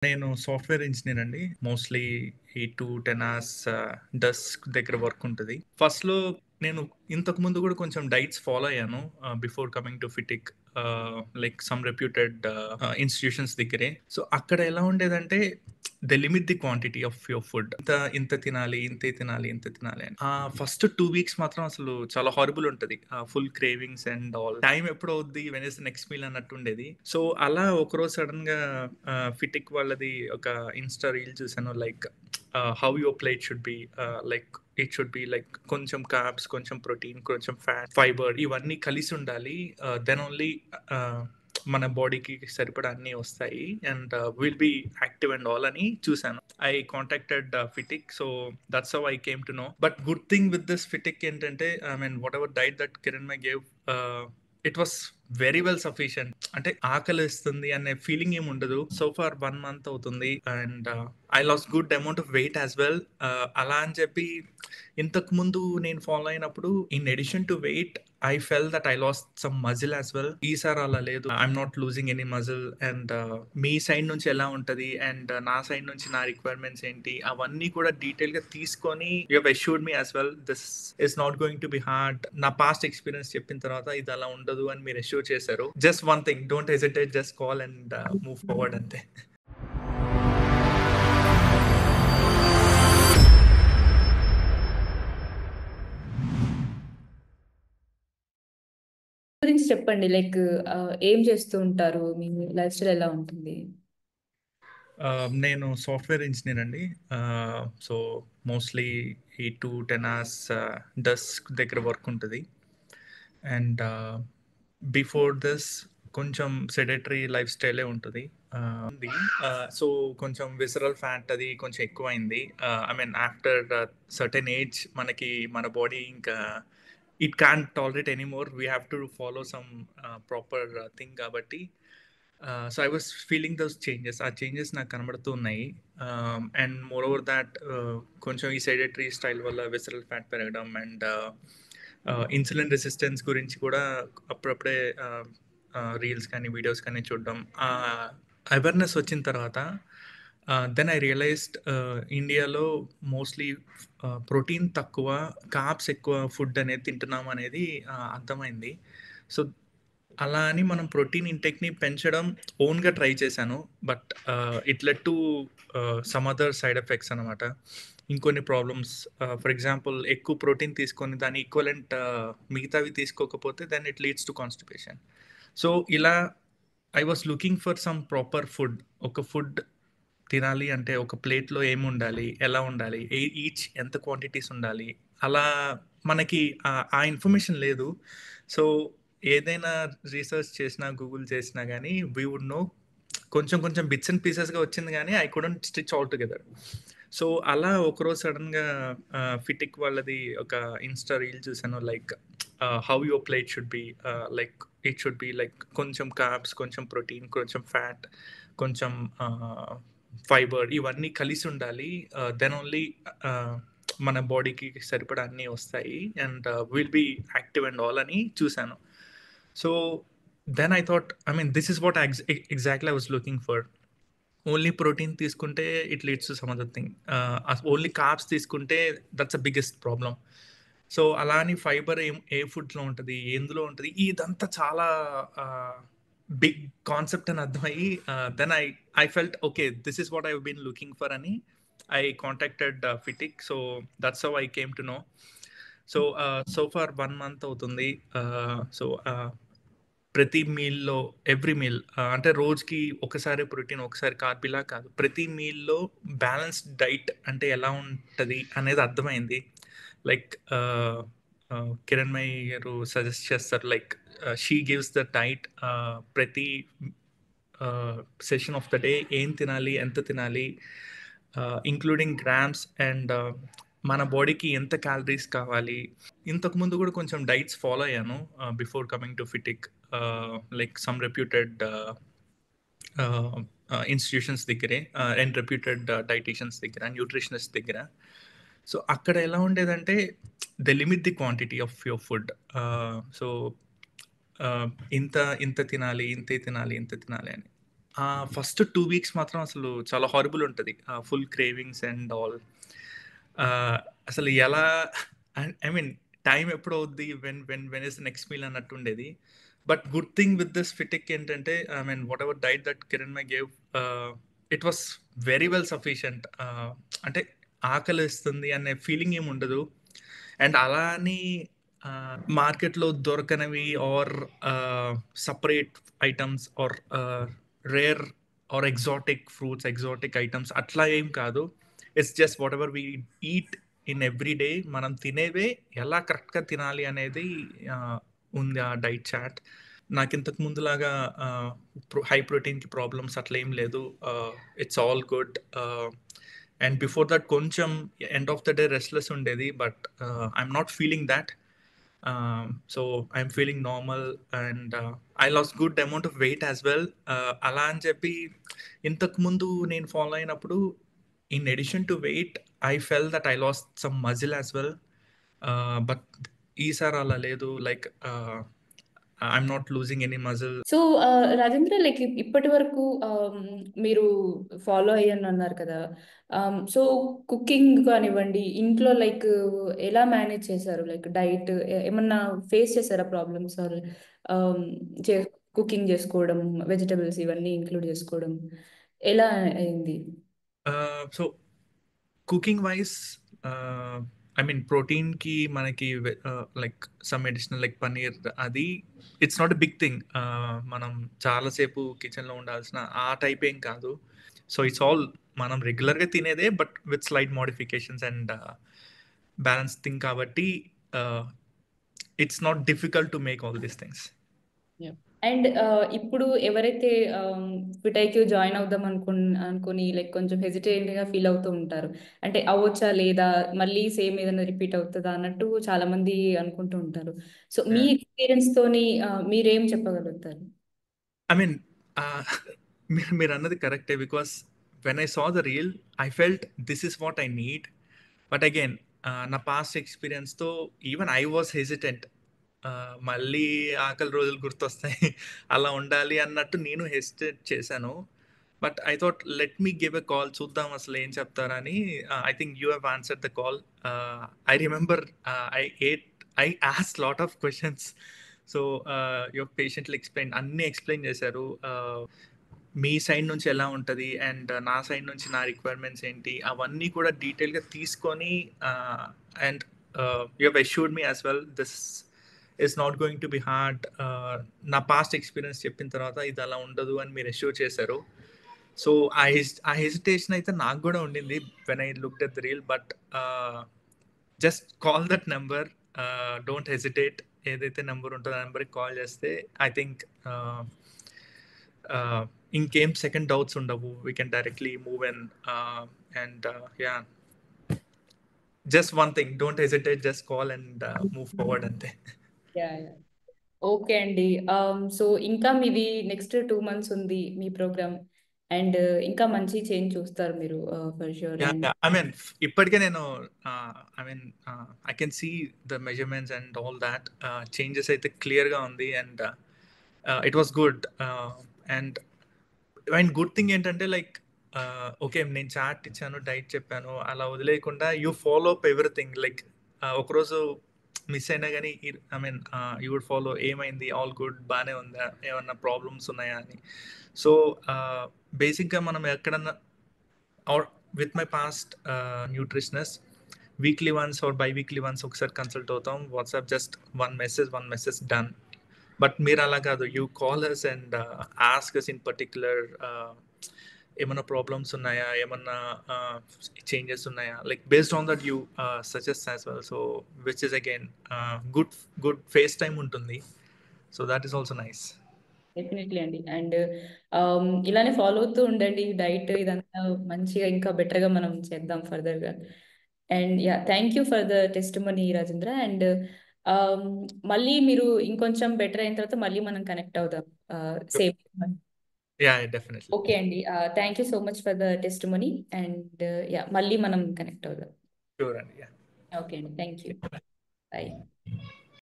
నేను software engineer అండి. Mostly 8-10 hours desk దగ్గర వర్క్ ఉంటది. ఫస్ట్‌లో నేను ఇంతకు ముందు గూడా కొంచెం డైట్స్ ఫాలో అయ్యాను. Before coming to ఫిటిక్ like some reputed institutions దగ్గరే. సో, అక్కడ ఎలా ఉండేదంటే they limit the quantity of your food. ఇంత తినాలి, ఇంతే తినాలి, ఇంత తినాలి అని. ఫస్ట్ 2 వీక్స్ మాత్రం అసలు చాలా హారిబుల్ ఉంటది. Full cravings and all. Time ఎప్పుడవుద్ది? When is the next meal అన్నట్టు ఉండేది. సో, అలా ఒకరోజు సడెన్‌గా ఫిటిక్ వాళ్ళది ఒక ఇన్‌స్టా రీల్ చూసాను. Like how your plate should be like it should be like కొంచెం కార్బ్స్, కొంచెం ప్రోటీన్, కొంచెం ఫ్యాట్, ఫైబర్ ఇవన్నీ కలిసి ఉండాలి. దెన్ ఓన్లీ మన బాడీకి సరిపడా అన్నీ వస్తాయి. And will be active and all అని చూసాను. ఐ కాంటాక్టెడ్ ఫిటిక్. So that's how I came to know. But good thing with this ఫిటిక్ ఏంటంటే I mean whatever diet that Kiranmai gave, it was very well sufficient. అంటే ఆకలిస్తుంది అనే feeling ఏమి ఉండదు. సో ఫార్ 1 మంత్ అవుతుంది and I lost good amount of weight as well. అలా అని చెప్పి ఇంతకు ముందు నేను ఫాలో అయినప్పుడు in addition to weight I felt that I lost some muscle as well. ఈసారి అలా లేదు. I'm not losing any muscle. And మీ సైడ్ నుంచి ఎలా ఉంటది అండ్ నా సైడ్ నుంచి నా రిక్వైర్మెంట్స్ ఏంటి అవన్నీ కూడా డీటెయిల్ గా తీసుకొని you have assured me as well this is not going to be hard. నా పాస్ట్ ఎక్స్పీరియన్స్ చెప్పిన తర్వాత ఇది అలా ఉండదు అని మీరు అష్యూర్ చేశారు. Just one thing, don't hesitate, just call and move forward అంతే. గురించి చెప్పండి. లైక్ ఏం చేస్తూ ఉంటారు? మీ లైఫ్ స్టైల్ ఎలా ఉంటుంది? నేను సాఫ్ట్‌వేర్ ఇంజినీర్ అండి. సో, మోస్ట్‌లీ 8-10 అవర్స్ డెస్క్ దగ్గర వర్క్ ఉంటది. అండ్ బిఫోర్ దిస్ కొంచెం సెడెటరీ లైఫ్ స్టైలే ఉంటది. ఉంది. సో, కొంచెం విసరల్ ఫ్యాట్ అది కొంచెం ఎక్కువైంది. I mean after certain age మనకి మన బాడీ ఇంకా it can't tolerate anymore. We have to follow some proper thing కాబట్టి so I was feeling those changes. ఆ చేంజెస్ నాకు కనబడుతూ ఉన్నాయి. అండ్ మోర్ ఓవర్ దాట్ కొంచెం ఈ సెడెటరీ స్టైల్ వల్ల విసరల్ ఫ్యాట్ పెరగడం అండ్ ఇన్సులిన్ రెసిస్టెన్స్ గురించి కూడా అప్పుడప్పుడే రీల్స్ కానీ వీడియోస్ కానీ చూడడం. అవేర్నెస్ వచ్చిన తర్వాత దెన్ ఐ రియలైజ్డ్ ఇండియాలో మోస్ట్లీ ప్రోటీన్ తక్కువ, కార్బ్స్ ఎక్కువ ఫుడ్ అనేది తింటున్నాం అనేది అర్థమైంది. సో అలా అని మనం ప్రోటీన్ ఇంటేక్‌ని పెంచడం ఓన్‌గా ట్రై చేశాను. But it led to some other side effects అనమాట. ఇంకొన్ని ప్రాబ్లమ్స్, ఫర్ ఎగ్జాంపుల్ ఎక్కువ ప్రోటీన్ తీసుకొని దాని ఈక్వలెంట్ మిగతావి తీసుకోకపోతే then it leads to constipation. So, ఇలా I was looking for some proper food. ఒక ఫుడ్ తినాలి అంటే ఒక ప్లేట్‌లో ఏముండాలి? ఎలా ఉండాలి? ఈచ్ ఎంత క్వాంటిటీస్ ఉండాలి? అలా మనకి ఆ ఇన్ఫర్మేషన్ లేదు. సో, ఏదైనా రీసెర్చ్ చేసినా, గూగుల్ చేసినా గానీ వి వుడ్ నో. కొంచెం కొంచెం బిట్స్ అండ్ పీసెస్‌గా వచ్చింది గానీ I couldn't stitch all together. So, అలా ఒకరోజు సడెన్‌గా ఫిటిక్ వాళ్ళది ఒక ఇన్‌స్టా రీల్ చూసాను. Like how your plate should be like it should be like కొంచెం కార్బ్స్, కొంచెం ప్రోటీన్, కొంచెం ఫ్యాట్, కొంచెం ఫైబర్ ఇవన్నీ కలిసి ఉండాలి. దెన్ ఓన్లీ మన బాడీకి సరిపడా అన్నీ వస్తాయి. And will be active and all అని చూసాను. So then I thought I mean this is what exactly I was looking for. Only protein తీసుకుంటే it leads to some other thing. Only carbs తీసుకుంటే that's a biggest problem. So అలా అని fibre ఏ ఫుడ్‌లో ఉంటది? ఎందులో ఉంటది? ఇదంతా చాలా బిగ్ కాన్సెప్ట్ అని అర్థమయ్యి then I felt okay, this is what I have been looking for అని ఐ కాంటాక్టెడ్ ఫిటిక్. So that's how I came to know. So so far 1 month అవుతుంది. సో ప్రతి మీల్‌లో ఎవ్రీ మీల్ అంటే రోజుకి ఒకసారి ప్రోటీన్, ఒకసారి కార్బ్ ఇలా కాదు. ప్రతి మీల్‌లో బ్యాలెన్స్డ్ డైట్ అంటే ఎలా ఉంటది అనేది అర్థమైంది. లైక్ కిరణ్మయి గారు సజెస్ట్ చేస్తారు. Like she gives the diet ప్రతి సెషన్ ఆఫ్ ద డే ఏం తినాలి, ఎంత తినాలి, ఇంక్లూడింగ్ గ్రామ్స్ అండ్ మన బాడీకి ఎంత క్యాలరీస్ కావాలి. ఇంతకు ముందు కూడా కొంచెం డైట్స్ ఫాలో అయ్యాను before coming to ఫిటిక్. Like some reputed institutions దగ్గరే అండ్ రెప్యూటెడ్ డైటీషియన్స్ దగ్గర, న్యూట్రిషనిస్ట్ దగ్గర. సో అక్కడ ఎలా ఉండేదంటే they limit the quantity of your food. So ఇంత ఇంత తినాలి, ఇంతే తినాలి, ఇంత తినాలి అని. ఫస్ట్ 2 వీక్స్ మాత్రం అసలు చాలా హారిబుల్ ఉంటది. Full cravings and all. అసలు ఎలా ఐ మీన్ టైం ఎప్పుడవుద్ది? When is the next meal అన్నట్టుండేది. But good thing with this ఫిటిక్ ఏంటంటే, I mean whatever diet that Kiranmai gave, it was very well sufficient. అంటే ఆకలేస్తుంది అనే ఫీలింగ్ ఏమి ఉండదు. అండ్ అలా అని మార్కెట్లో దొరకనివి or separate items or rare or exotic fruits, exotic items అట్లా ఏం కాదు. It's just whatever we eat in every day. మనం తినేవే ఎలా కరెక్ట్గా తినాలి అనేది ఉంది ఆ డైట్ చార్ట్. నాకు ఇంతకు ముందులాగా హై ప్రోటీన్కి ప్రాబ్లమ్స్ అట్లా ఏం లేదు. It's all good. And before that కొంచెం end of the day restless ఉండేది, but I'm not feeling that. So I'm feeling normal and I lost good amount of weight as well. అలా అని చెప్పి ఇంతకు ముందు నేను ఫాలో అయినప్పుడు, in addition to weight, I felt that I lost some muscle as well. But ఈసారి అలా లేదు. Like I'm not losing any muscle. So Rajendra, like ఇప్పటి వరకు మీరు ఫాలో అయ్యాను అన్నారు కదా. సో కుకింగ్ కానివ్వండి, ఇంట్లో లైక్ ఎలా మేనేజ్ చేశారు? లైక్ డైట్ ఏమన్నా ఫేస్ చేశారా ప్రాబ్లమ్స్? కుకింగ్ చేసుకోవడం, వెజిటబుల్స్ ఇవన్నీ ఇంక్లూడ్ చేసుకోవడం ఎలా అయింది? So cooking wise, I mean ప్రోటీన్కి మనకి like some additional like paneer, అది it's not a big thing. మనం చాలాసేపు కిచెన్లో ఉండాల్సిన ఆ టైప్ ఏం కాదు. సో ఇట్స్ ఆల్ మనం రెగ్యులర్గా తినేదే, but with slight modifications and balance thing కాబట్టి it's not difficult to make all these things. And ఇప్పుడు ఎవరైతే ఫిటైక్యూ జాయిన్ అవుదాం అనుకుని లైక్ కొంచెం హెజిటేట్గా ఫీల్ అవుతూ ఉంటారు, అంటే అవ్వచ్చా లేదా, మళ్ళీ సేమ్ ఏదైనా రిపీట్ అవుతుందా అన్నట్టు చాలా మంది అనుకుంటూ ఉంటారు. సో మీ ఎక్స్పీరియన్స్ తోని మీరేం చెప్పగలుగుతారు? ఐ మీన్ మీరు అన్నది కరెక్టే, because when I saw the reel I felt this is what I need. But again నా పాస్ట్ ఎక్స్పీరియన్స్తో ఈవెన్ ఐ వాజ్ హెజిటెంట్. మళ్ళీ ఆకలి రోజులు గుర్తొస్తాయి అలా ఉండాలి అన్నట్టు నేను హెసిటేట్ చేశాను. But I thought let me give a call, చూద్దాం అసలు ఏం చెప్తారని. I think you have answered the call. I remember I asked lot of questions. So your patiently అన్నీ ఎక్స్ప్లెయిన్ చేశారు. మీ సైడ్ నుంచి ఎలా ఉంటుంది అండ్ నా సైడ్ నుంచి నా రిక్వైర్మెంట్స్ ఏంటి అవన్నీ కూడా డీటెయిల్గా తీసుకొని, and you have assured me as well this is not going to be hard. నా పాస్ట్ ఎక్స్పీరియన్స్ చెప్పిన తర్వాత ఇది అలా ఉండదు అని మీరు అష్యూర్ చేశారు. సో ఆ హెసిటేషన్ అయితే నాకు కూడా ఉండింది when I looked at the reel. But just call that number, don't hesitate. ఏదైతే నెంబర్ ఉంటుందో ఆ నెంబర్కి కాల్ చేస్తే ఐ థింక్ ఇంకేం సెకండ్ డౌట్స్ ఉండవు. We can directly move in. And yeah, just one thing, don't hesitate, just call and move forward అంతే. Okay అండి. So ఇంకా మీది నెక్స్ట్ 2 months ఉంది మీ ప్రోగ్రామ్, అండ్ ఇంకా మంచి చేంజ్ చూస్తారు మీరు for sure. And I mean ఇప్పటికే నేను I mean I can see the measurements and all that. Changes అయితే క్లియర్గా ఉంది and it was good. And good thing ఏంటంటే లైక్ ఓకే, నేను చార్ట్ ఇచ్చాను, డైట్ చెప్పాను, అలా వదిలేయకుండా you follow up everything. Like ఒకరోజు మిస్ అయినా కానీ I mean you would follow. ఏమైంది, ఆల్ గుడ్, బాగానే ఉందా, ఏమన్నా ప్రాబ్లమ్స్ ఉన్నాయా అని. సో బేసిక్గా మనం ఎక్కడన్నా or with my past nutritionists weekly once or biweekly once ఒకసారి కన్సల్ట్ అవుతాం. WhatsApp just one message done. But మీరు అలా కాదు, you call us and ask us in particular ఏమన్నా ప్రాబ్లమ్స్ ఉన్నాయా, ఏమన్నా చేంజెస్ ఉన్నాయా, like based on that you suggest as well. So which is again good face time ఉంటుంది. So that is also nice. Definitely అండి. And ఇలానే follow అవుతూ ఉండండి diet, ఇదంతా మంచిగా ఇంకా బెటర్గా మనం చేద్దాం ఫర్దర్గా. And yeah, thank you for the testimony Rajendra. And మళ్ళీ మీరు ఇంకొంచెం బెటర్ అయిన తర్వాత మళ్ళీ మనం కనెక్ట్ అవుదాం సేమ్. Yeah, definitely. ఓకే అండి, thank you so much for the testimony. And yeah, మళ్ళీ మనం కనెక్ట్ అవుదాం. షూర్ అండి. ఓకే అండి, థ్యాంక్ యూ. బాయ్.